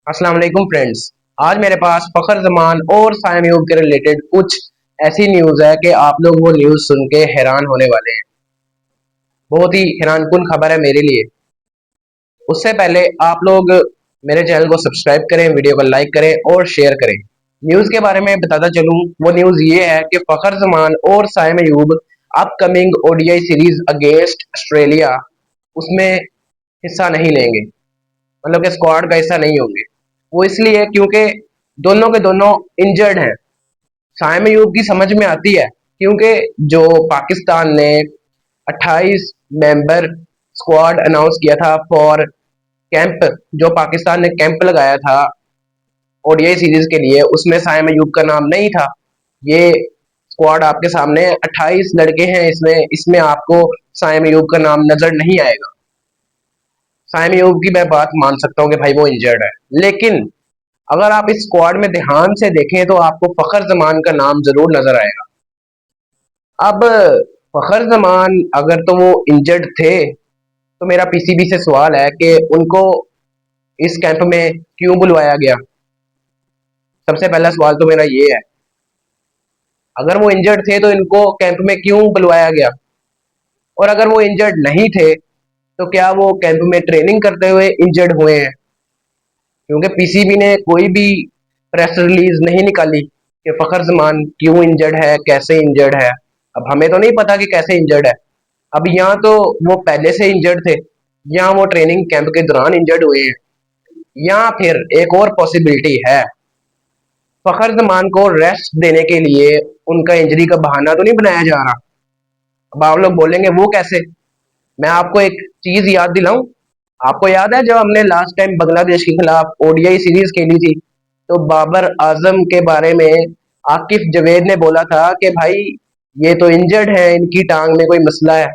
अस्सलाम वालेकुम फ्रेंड्स। आज मेरे पास फ़खर ज़मान और साइम अयूब के रिलेटेड कुछ ऐसी न्यूज़ है कि आप लोग वो न्यूज़ सुन के हैरान होने वाले हैं। बहुत ही हैरानकुन खबर है मेरे लिए। उससे पहले आप लोग मेरे चैनल को सब्सक्राइब करें, वीडियो को लाइक करें और शेयर करें। न्यूज़ के बारे में बताता चलूँ, वो न्यूज़ ये है कि फ़खर ज़मान और Saim Ayub upcoming ODI series against Australia उसमें हिस्सा नहीं लेंगे। मतलब कि स्क्वाड का हिस्सा नहीं होंगे। वो इसलिए क्योंकि दोनों के दोनों इंजर्ड हैं। साइम अयूब की समझ में आती है क्योंकि जो पाकिस्तान ने 28 मेंबर स्क्वाड अनाउंस किया था फॉर कैंप, जो पाकिस्तान ने कैंप लगाया था ओडीआई सीरीज के लिए, उसमें साइम अयूब का नाम नहीं था। ये स्क्वाड आपके सामने 28 लड़के हैं, इसमें इसमें आपको साइम अयूब का नाम नजर नहीं आएगा। साइम अयूब की मैं बात मान सकता हूँ कि भाई वो इंजर्ड है, लेकिन अगर आप इस स्क्वाड में ध्यान से देखें तो आपको फखर जमान का नाम जरूर नजर आएगा। अब फखर जमान अगर तो वो इंजर्ड थे तो मेरा पीसीबी से सवाल है कि उनको इस कैंप में क्यों बुलवाया गया। सबसे पहला सवाल तो मेरा ये है, अगर वो इंजर्ड थे तो इनको कैंप में क्यों बुलवाया गया, और अगर वो इंजर्ड नहीं थे तो क्या वो कैंप में ट्रेनिंग करते हुए इंजर्ड हुए हैं। क्योंकि पीसीबी ने कोई भी प्रेस रिलीज नहीं निकाली कि फखर जमान क्यों इंजर्ड है, कैसे इंजर्ड है। अब हमें तो नहीं पता कि कैसे इंजर्ड है। अब यहाँ तो वो पहले से इंजर्ड थे, या वो ट्रेनिंग कैंप के दौरान इंजर्ड हुए हैं, या फिर एक और पॉसिबिलिटी है, फखर जमान को रेस्ट देने के लिए उनका इंजरी का बहाना तो नहीं बनाया जा रहा। अब आप लोग बोलेंगे वो कैसे। मैं आपको एक चीज याद दिलाऊं। आपको याद है जब हमने लास्ट टाइम बांग्लादेश के खिलाफ ओडीआई सीरीज खेली थी, तो बाबर आजम के बारे में आकिफ जवेद ने बोला था कि भाई ये तो इंजर्ड है, इनकी टांग में कोई मसला है।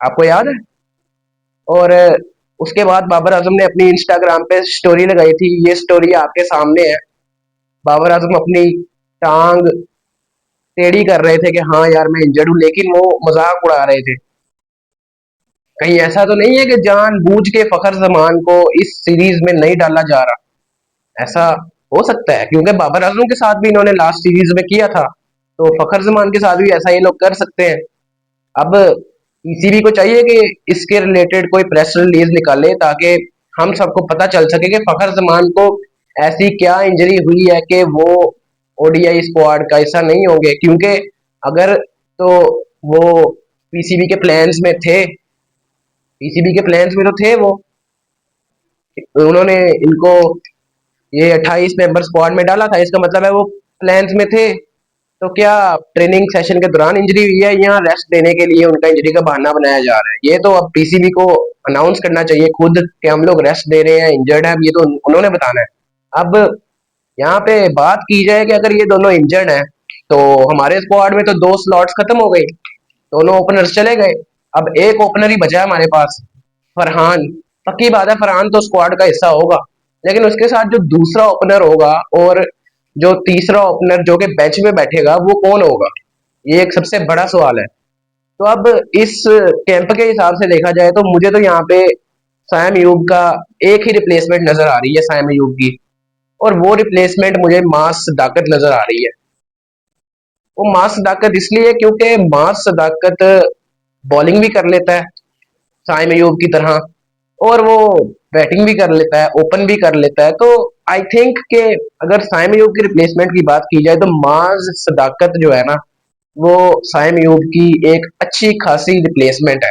आपको याद है। और उसके बाद बाबर आजम ने अपनी इंस्टाग्राम पे स्टोरी लगाई थी, ये स्टोरी आपके सामने है। बाबर आजम अपनी टांग टेढ़ी कर रहे थे कि हाँ यार मैं इंजर्ड हूँ, लेकिन वो मजाक उड़ा रहे थे। कहीं ऐसा तो नहीं है कि जानबूझ के फखर जमान को इस सीरीज में नहीं डाला जा रहा। ऐसा हो सकता है क्योंकि बाबर आजम के साथ भी इन्होंने लास्ट सीरीज में किया था, तो फखर जमान के साथ भी ऐसा ये लोग कर सकते हैं। अब पीसीबी को चाहिए कि इसके रिलेटेड कोई प्रेस रिलीज निकाले ताकि हम सबको पता चल सके कि फखर जमान को ऐसी क्या इंजरी हुई है कि वो ओडीआई स्क्वाड का हिस्सा नहीं होंगे। क्योंकि अगर तो वो पीसीबी के प्लान्स में थे, पीसीबी के प्लान्स में तो थे वो, उन्होंने इनको ये 28 मेंबर स्क्वाड में डाला था, इसका मतलब है वो प्लान्स में थे। तो क्या ट्रेनिंग सेशन के दौरान इंजरी हुई है, या रेस्ट देने के लिए उनका इंजरी का बहाना बनाया जा रहा है। ये तो अब पीसीबी को अनाउंस करना चाहिए खुद कि हम लोग रेस्ट दे रहे हैं, इंजर्ड है। अब ये तो उन्होंने बताना है। अब यहाँ पे बात की जाए कि अगर ये दोनों इंजर्ड हैं तो हमारे स्क्वाड में तो दो स्लॉट्स खत्म हो गई, दोनों ओपनर्स चले गए। अब एक ओपनर ही बचा है हमारे पास, फरहान। पक्की बात है फरहान तो स्क्वाड का हिस्सा होगा, लेकिन उसके साथ जो दूसरा ओपनर होगा और जो तीसरा ओपनर जो कि बेंच में बैठेगा वो कौन होगा, ये एक सबसे बड़ा सवाल है। तो अब इस कैंप के हिसाब से देखा जाए तो मुझे तो यहाँ पे साइम अयूब का एक ही रिप्लेसमेंट नजर आ रही है, साइम अयूब की। और वो रिप्लेसमेंट मुझे मास सदाकत नजर आ रही है। वो मास सदाकत इसलिए क्योंकि मास सदाकत बॉलिंग भी कर लेता है साइम अयूब की तरह, और वो बैटिंग भी कर लेता है, ओपन भी कर लेता है। तो आई थिंक कि अगर साइम अयूब की रिप्लेसमेंट की बात की जाए तो माज सदाकत जो है ना, वो साइम अयूब की एक अच्छी खासी रिप्लेसमेंट है।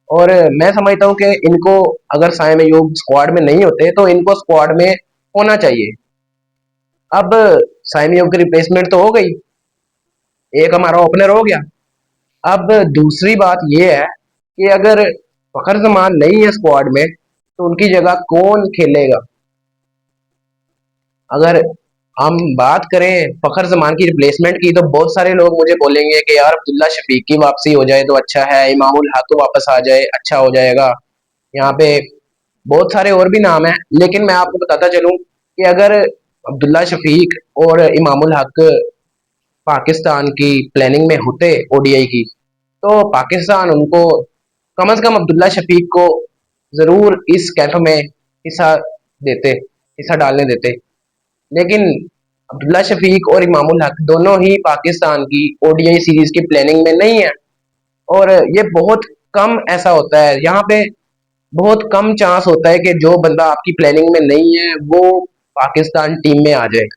और मैं समझता हूँ कि इनको, अगर साइम अयूब स्क्वाड में नहीं होते तो इनको स्क्वाड में होना चाहिए। अब साइम अयूब की रिप्लेसमेंट तो हो गई, एक हमारा ओपनर हो गया। अब दूसरी बात यह है कि अगर फखर जमान नहीं है स्क्वाड में तो उनकी जगह कौन खेलेगा। अगर हम बात करें फखर जमान की रिप्लेसमेंट की तो बहुत सारे लोग मुझे बोलेंगे कि यार अब्दुल्ला शफीक की वापसी हो जाए तो अच्छा है, इमामुल हक वापस आ जाए अच्छा हो जाएगा। यहाँ पे बहुत सारे और भी नाम हैं, लेकिन मैं आपको बताता चलूं कि अगर अब्दुल्ला शफीक और इमामुल हक पाकिस्तान की प्लानिंग में होते ओडीआई की, तो पाकिस्तान उनको, कम से कम अब्दुल्ला शफीक को जरूर इस कैंप में हिस्सा देते। हिस्सा डालने देते। लेकिन अब्दुल्ला शफीक और इमामुल हक दोनों ही पाकिस्तान की ओडीआई सीरीज की प्लानिंग में नहीं है। और ये बहुत कम ऐसा होता है, यहाँ पे बहुत कम चांस होता है कि जो बंदा आपकी प्लानिंग में नहीं है वो पाकिस्तान टीम में आ जाए।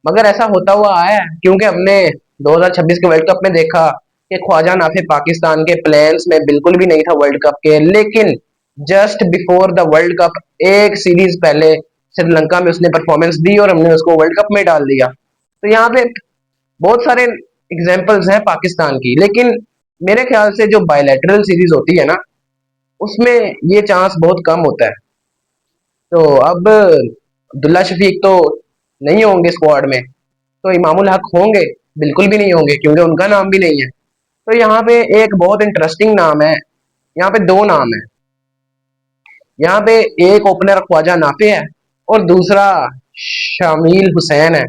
मगर ऐसा होता हुआ आया है, क्योंकि हमने 2026 के वर्ल्ड कप में देखा कि ख्वाजा नाफे पाकिस्तान के प्लान्स में बिल्कुल भी नहीं था वर्ल्ड कप के, लेकिन just before the world cup एक सीरीज पहले श्रीलंका में उसने परफॉर्मेंस दी और हमने उसको वर्ल्ड कप में डाल दिया। तो यहाँ पे बहुत सारे एग्जाम्पल्स हैं पाकिस्तान की, लेकिन मेरे ख्याल से जो बायलैटरल सीरीज होती है ना, उसमें ये चांस बहुत कम होता है। तो अब अब्दुल्ला शफीक तो नहीं होंगे स्क्वाड में, तो इमामुल हक होंगे? बिल्कुल भी नहीं होंगे, क्योंकि उनका नाम भी नहीं है। तो यहाँ पे एक बहुत इंटरेस्टिंग नाम है, यहाँ पे दो नाम है। यहाँ पे एक ओपनर ख्वाजा नाफे है और दूसरा शामिल हुसैन है।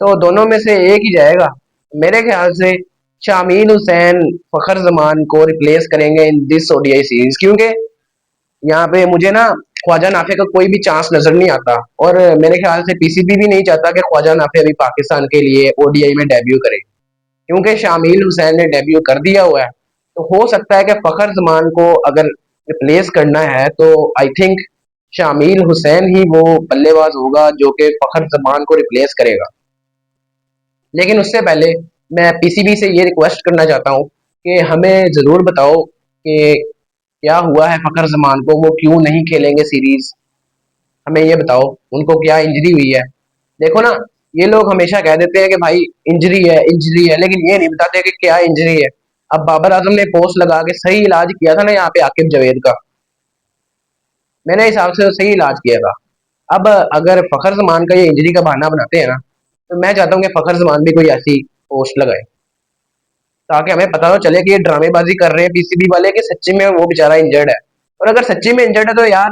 तो दोनों में से एक ही जाएगा। मेरे ख्याल से शामिल हुसैन फखर जमान को रिप्लेस करेंगे इन दिस ओडीआई सीरीज, क्योंकि यहाँ पे मुझे ना ख्वाजा नाफे का कोई भी चांस नजर नहीं आता। और मेरे ख्याल से पीसीबी भी नहीं चाहता कि ख्वाजा नाफे अभी पाकिस्तान के लिए ओडीआई में डेब्यू करे, क्योंकि शामिल हुसैन ने डेब्यू कर दिया हुआ है। तो हो सकता है कि फखर जमान को अगर रिप्लेस करना है तो आई थिंक शामिल हुसैन ही वो बल्लेबाज होगा जो कि फखर जमान को रिप्लेस करेगा। लेकिन उससे पहले मैं पीसीबी से ये रिक्वेस्ट करना चाहता हूँ कि हमें ज़रूर बताओ कि क्या हुआ है फखर जमान को, वो क्यों नहीं खेलेंगे सीरीज। हमें ये बताओ उनको क्या इंजरी हुई है। देखो ना, ये लोग हमेशा कह देते हैं कि भाई इंजरी है, लेकिन ये नहीं बताते कि क्या इंजरी है। अब बाबर आजम ने पोस्ट लगा के सही इलाज किया था ना यहाँ पे आकिब जवेद का, मेरे हिसाब से तो सही इलाज किया था। अब अगर फखर जमान का ये इंजरी का बहाना बनाते हैं ना, तो मैं चाहता हूँ कि फखर जमान भी कोई ऐसी पोस्ट लगाए, ताकि हमें पता तो चले कि ये ड्रामेबाजी कर रहे हैं पीसीबी वाले कि सच्ची में वो बेचारा इंजर्ड है। और अगर सच्ची में इंजर्ड है तो यार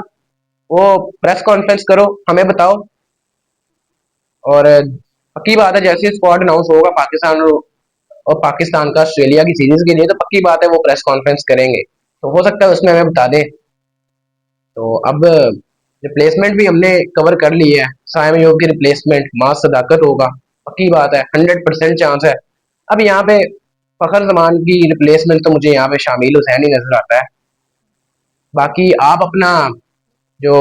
वो प्रेस कॉन्फ्रेंस करो, हमें बताओ। और पक्की बात है, जैसे स्क्वाड अनाउंस होगा पाकिस्तान और पाकिस्तान का ऑस्ट्रेलिया की सीरीज के लिए, तो पक्की बात है वो प्रेस कॉन्फ्रेंस करेंगे। तो हो सकता है उसमें हमें बता दें। तो अब रिप्लेसमेंट भी हमने कवर कर ली है। साइम अयूब की रिप्लेसमेंट मास सदाकत होगा, पक्की बात है, 100% चांस है। अब यहाँ पे फखर जमान की रिप्लेसमेंट तो मुझे यहाँ पे शामिल हुसैन ही नजर आता है। बाकी आप अपना जो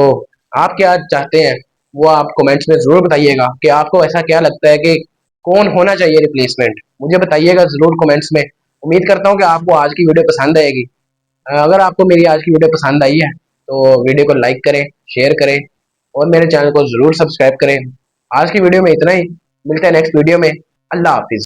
आप क्या चाहते हैं वो आप कमेंट्स में ज़रूर बताइएगा कि आपको ऐसा क्या लगता है कि कौन होना चाहिए रिप्लेसमेंट, मुझे बताइएगा ज़रूर कमेंट्स में। उम्मीद करता हूँ कि आपको आज की वीडियो पसंद आएगी। अगर आपको मेरी आज की वीडियो पसंद आई है तो वीडियो को लाइक करें, शेयर करें और मेरे चैनल को ज़रूर सब्सक्राइब करें। आज की वीडियो में इतना ही, मिलते हैं नेक्स्ट वीडियो में। अल्लाह हाफिज़।